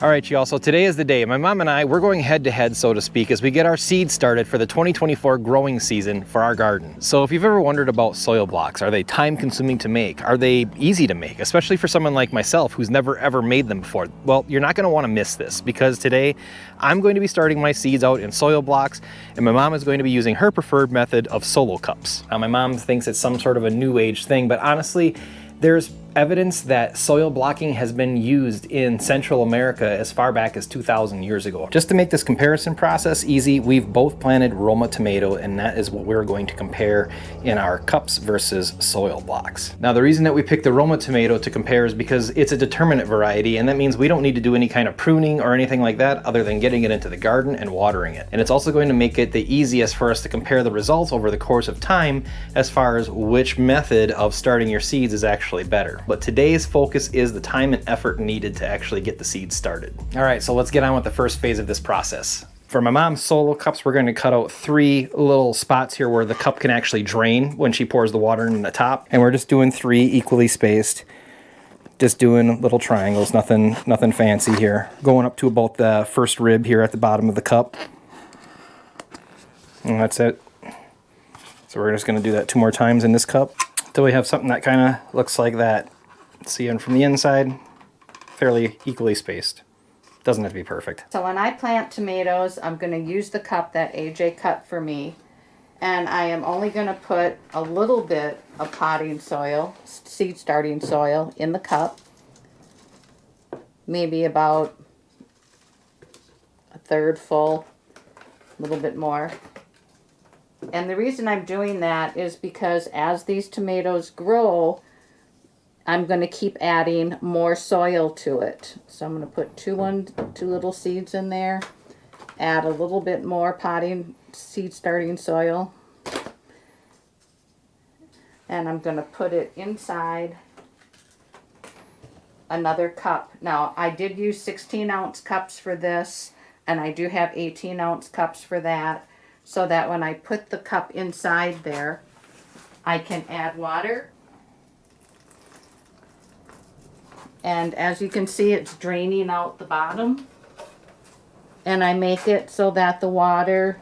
All right, y'all, so today is the day. My mom and I, we're going head to head, so to speak, as we get our seeds started for the 2024 growing season for our garden. So if you've ever wondered about soil blocks, are they time consuming to make? Are they easy to make, especially for someone like myself who's never ever made them before? Well, you're not gonna wanna miss this because today I'm going to be starting my seeds out in soil blocks and my mom is going to be using her preferred method of solo cups. Now, my mom thinks it's some sort of a new age thing, but honestly, there's evidence that soil blocking has been used in Central America as far back as 2,000 years ago. Just to make this comparison process easy, we've both planted Roma tomato, and that is what we're going to compare in our cups versus soil blocks. Now, the reason that we picked the Roma tomato to compare is because it's a determinate variety, and that means we don't need to do any kind of pruning or anything like that other than getting it into the garden and watering it. And it's also going to make it the easiest for us to compare the results over the course of time as far as which method of starting your seeds is actually better. But today's focus is the time and effort needed to actually get the seeds started. All right, so let's get on with the first phase of this process. For my mom's solo cups, we're going to cut out 3 little spots here where the cup can actually drain when she pours the water in the top. And we're just doing 3 equally spaced. Just doing little triangles, nothing fancy here. Going up to about the first rib here at the bottom of the cup. And that's it. So we're just going to do that 2 more times in this cup until we have something that kind of looks like that. See, and from the inside, fairly equally spaced. Doesn't have to be perfect. So when I plant tomatoes, I'm going to use the cup that AJ cut for me. And I am only going to put a little bit of potting soil, seed starting soil, in the cup. Maybe about a third full, a little bit more. And the reason I'm doing that is because as these tomatoes grow, I'm going to keep adding more soil to it. So I'm going to put two little seeds in there, add a little bit more potting seed starting soil, and I'm going to put it inside another cup. Now, I did use 16-ounce cups for this, and I do have 18-ounce cups for that, so that when I put the cup inside there, I can add water. And as you can see, it's draining out the bottom. And I make it so that the water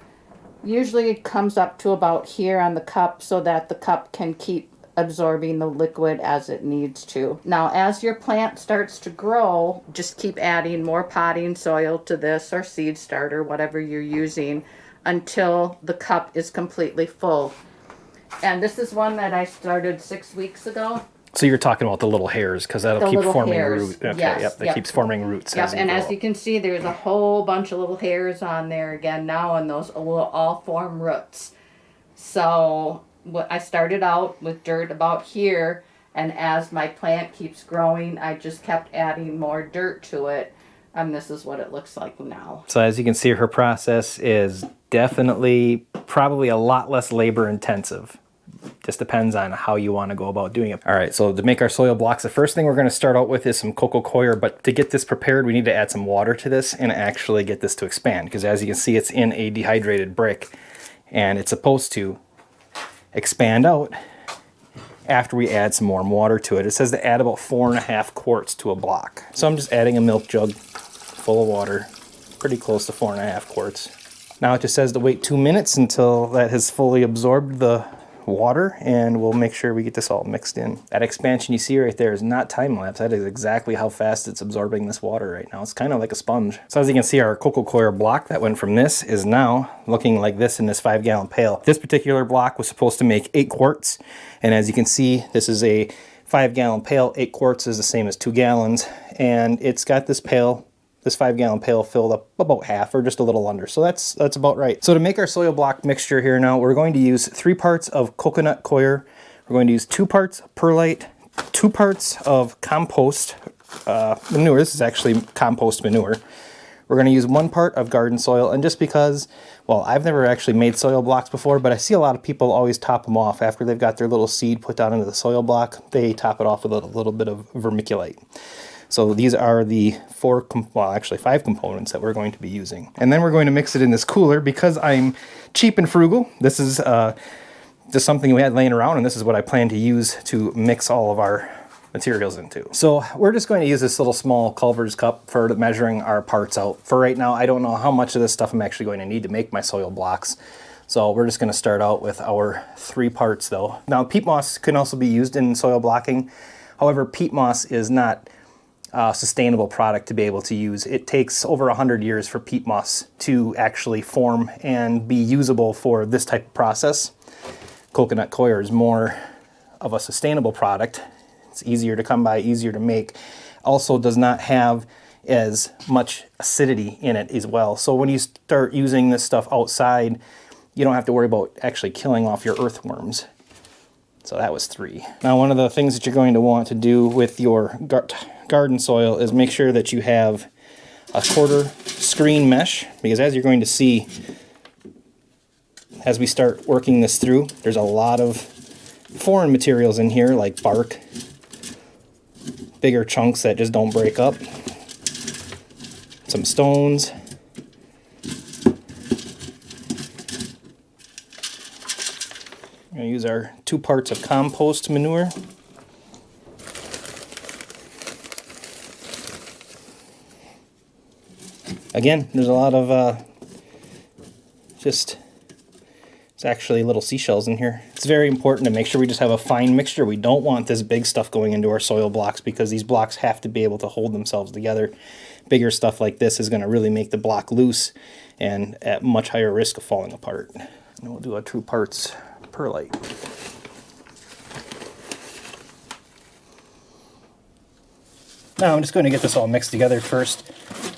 usually comes up to about here on the cup so that the cup can keep absorbing the liquid as it needs to. Now, as your plant starts to grow, just keep adding more potting soil to this or seed starter, whatever you're using, until the cup is completely full. And this is one that I started 6 weeks ago. So you're talking about the little hairs, because that'll keep forming roots. Okay, yes, yep, that keeps forming roots. Yep, and as you can see, there's a whole bunch of little hairs on there again now, and those will all form roots. So I started out with dirt about here, and as my plant keeps growing, I just kept adding more dirt to it, and this is what it looks like now. So as you can see, her process is definitely probably a lot less labor intensive. Just depends on how you want to go about doing it. All right, so to make our soil blocks, the first thing we're going to start out with is some coco coir, but to get this prepared, we need to add some water to this and actually get this to expand, because as you can see, it's in a dehydrated brick, and it's supposed to expand out after we add some warm water to it. It says to add about 4.5 quarts to a block. So I'm just adding a milk jug full of water, pretty close to 4.5 quarts. Now it just says to wait 2 minutes until that has fully absorbed the water, and we'll make sure we get this all mixed in. That expansion you see right there is not time-lapse. That is exactly how fast it's absorbing this water right now. It's kind of like a sponge. So as you can see, our coco coir block that went from this is now looking like this in this 5-gallon pail. This particular block was supposed to make 8 quarts, and as you can see, this is a 5-gallon pail. 8 quarts is the same as 2 gallons, and it's got this pail, this 5-gallon pail, filled up about half or just a little under. So that's about right. So to make our soil block mixture here now, we're going to use 3 parts of coconut coir. We're going to use 2 parts perlite, 2 parts of compost manure. This is actually compost manure. We're going to use 1 part of garden soil, and just because, well, I've never actually made soil blocks before, but I see a lot of people always top them off after they've got their little seed put down into the soil block. They top it off with a little bit of vermiculite. So these are the 5 components that we're going to be using. And then we're going to mix it in this cooler. Because I'm cheap and frugal, this is just something we had laying around, and this is what I plan to use to mix all of our materials into. So we're just going to use this little small Culver's cup for measuring our parts out. For right now, I don't know how much of this stuff I'm actually going to need to make my soil blocks. So we're just going to start out with our 3 parts though. Now peat moss can also be used in soil blocking. However, peat moss is not a sustainable product to be able to use. It takes over 100 years for peat moss to actually form and be usable for this type of process. Coconut coir is more of a sustainable product. It's easier to come by, easier to make. Also does not have as much acidity in it as well. So when you start using this stuff outside, you don't have to worry about actually killing off your earthworms. So that was 3. Now one of the things that you're going to want to do with your garden soil is make sure that you have a quarter screen mesh, because as you're going to see as we start working this through, there's a lot of foreign materials in here like bark, bigger chunks that just don't break up, some stones. We're going to use our 2 parts of compost manure. Again, there's a lot of it's actually little seashells in here. It's very important to make sure we just have a fine mixture. We don't want this big stuff going into our soil blocks because these blocks have to be able to hold themselves together. Bigger stuff like this is going to really make the block loose and at much higher risk of falling apart. And we'll do our 2 parts perlite. Now I'm just going to get this all mixed together first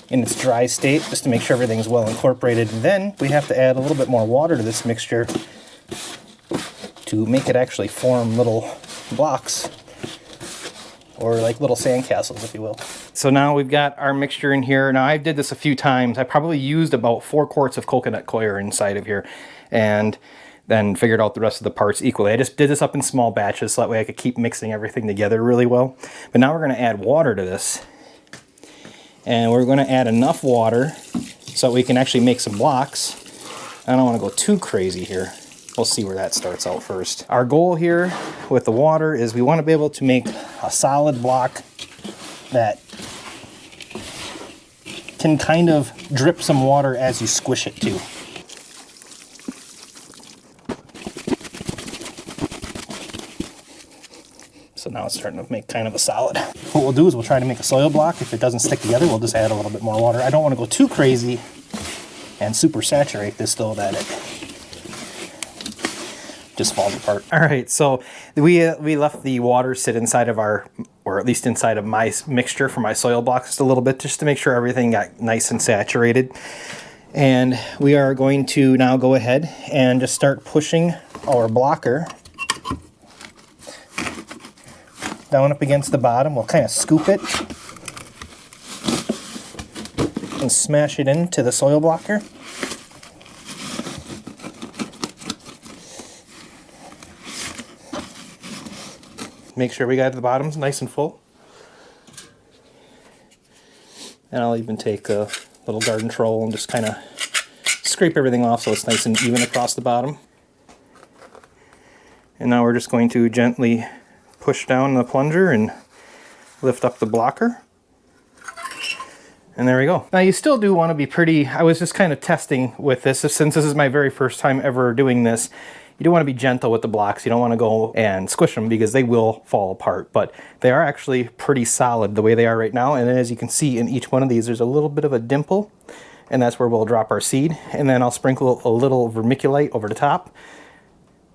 in its dry state, just to make sure everything's well incorporated. And then we have to add a little bit more water to this mixture to make it actually form little blocks, or like little sandcastles, if you will. So now we've got our mixture in here. Now I did this a few times. I probably used about 4 quarts of coconut coir inside of here, and then figured out the rest of the parts equally. I just did this up in small batches so that way I could keep mixing everything together really well. But now we're going to add water to this. And we're going to add enough water so that we can actually make some blocks. I don't want to go too crazy here. We'll see where that starts out first. Our goal here with the water is we want to be able to make a solid block that can kind of drip some water as you squish it too. So now it's starting to make kind of a solid. What we'll do is we'll try to make a soil block. If it doesn't stick together, we'll just add a little bit more water. I don't want to go too crazy and super saturate this though that it just falls apart. All right, so we left the water sit inside of our, or at least inside of my mixture for my soil blocks just a little bit, just to make sure everything got nice and saturated. And we are going to now go ahead and just start pushing our blocker down up against the bottom. We'll kind of scoop it and smash it into the soil blocker. Make sure we got the bottoms nice and full. And I'll even take a little garden trowel and just kind of scrape everything off so it's nice and even across the bottom. And now we're just going to gently push down the plunger and lift up the blocker. And there we go. Now you still do want to be pretty, I was just kind of testing with this, since this is my very first time ever doing this, you do want to be gentle with the blocks. You don't want to go and squish them because they will fall apart, but they are actually pretty solid the way they are right now. And as you can see in each one of these, there's a little bit of a dimple, and that's where we'll drop our seed. And then I'll sprinkle a little vermiculite over the top,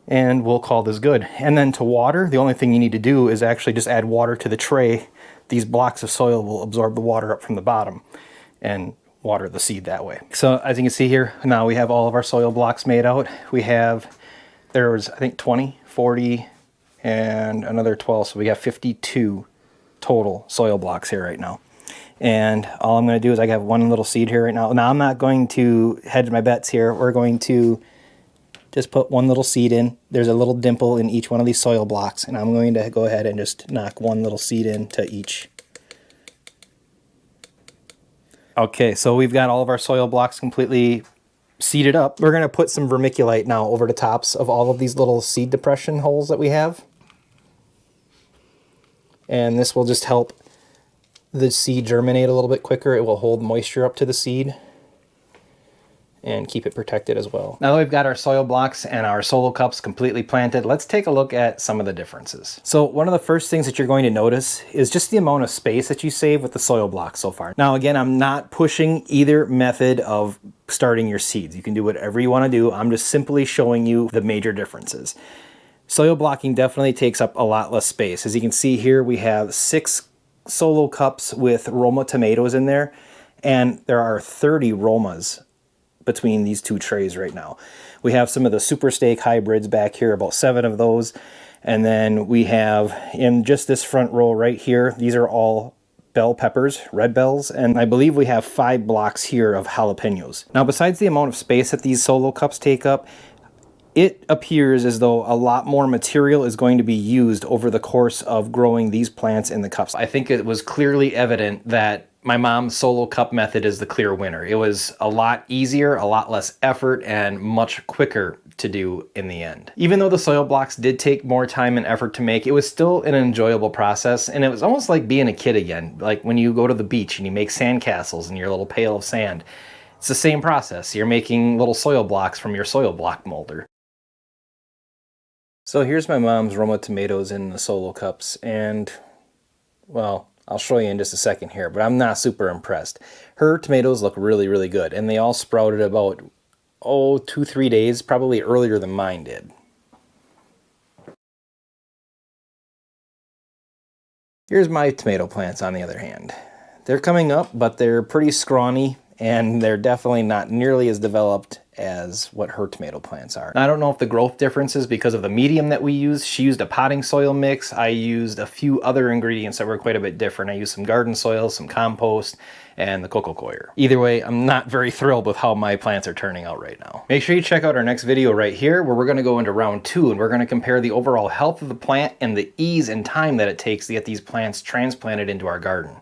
and we'll call this good. And then to water, the only thing you need to do is actually just add water to the tray. These blocks of soil will absorb the water up from the bottom and water the seed that way. So as you can see here, now we have all of our soil blocks made out. There was, I think, 20, 40, and another 12, so we have 52 total soil blocks here right now. And all I'm going to do is I have one little seed here right now. Now I'm not going to hedge my bets here. We're going to just put one little seed in. There's a little dimple in each one of these soil blocks, and I'm going to go ahead and just knock one little seed into each. Okay, so we've got all of our soil blocks completely seeded up. We're going to put some vermiculite now over the tops of all of these little seed depression holes that we have. And this will just help the seed germinate a little bit quicker. It will hold moisture up to the seed and keep it protected as well. Now that we've got our soil blocks and our solo cups completely planted, let's take a look at some of the differences. So one of the first things that you're going to notice is just the amount of space that you save with the soil blocks so far. Now again, I'm not pushing either method of starting your seeds. You can do whatever you want to do. I'm just simply showing you the major differences. Soil blocking definitely takes up a lot less space. As you can see here, we have 6 solo cups with Roma tomatoes in there, and there are 30 Romas between these 2 trays right now. We have some of the super steak hybrids back here, about 7 of those. And then we have in just this front row right here, these are all bell peppers, red bells, and I believe we have 5 blocks here of jalapenos. Now, besides the amount of space that these solo cups take up, it appears as though a lot more material is going to be used over the course of growing these plants in the cups. I think it was clearly evident that my mom's solo cup method is the clear winner. It was a lot easier, a lot less effort, and much quicker to do in the end. Even though the soil blocks did take more time and effort to make, it was still an enjoyable process, and it was almost like being a kid again. Like when you go to the beach and you make sandcastles in your little pail of sand. It's the same process. You're making little soil blocks from your soil block molder. So here's my mom's Roma tomatoes in the solo cups, and well, I'll show you in just a second here, but I'm not super impressed. Her tomatoes look really, really good, and they all sprouted about, 2-3 days, probably earlier than mine did. Here's my tomato plants on the other hand. They're coming up, but they're pretty scrawny, and they're definitely not nearly as developed as what her tomato plants are. Now, I don't know if the growth difference is because of the medium that we use. She used a potting soil mix. I used a few other ingredients that were quite a bit different. I used some garden soil, some compost, and the coco coir. Either way, I'm not very thrilled with how my plants are turning out right now. Make sure you check out our next video right here where we're gonna go into round 2 and we're gonna compare the overall health of the plant and the ease and time that it takes to get these plants transplanted into our garden.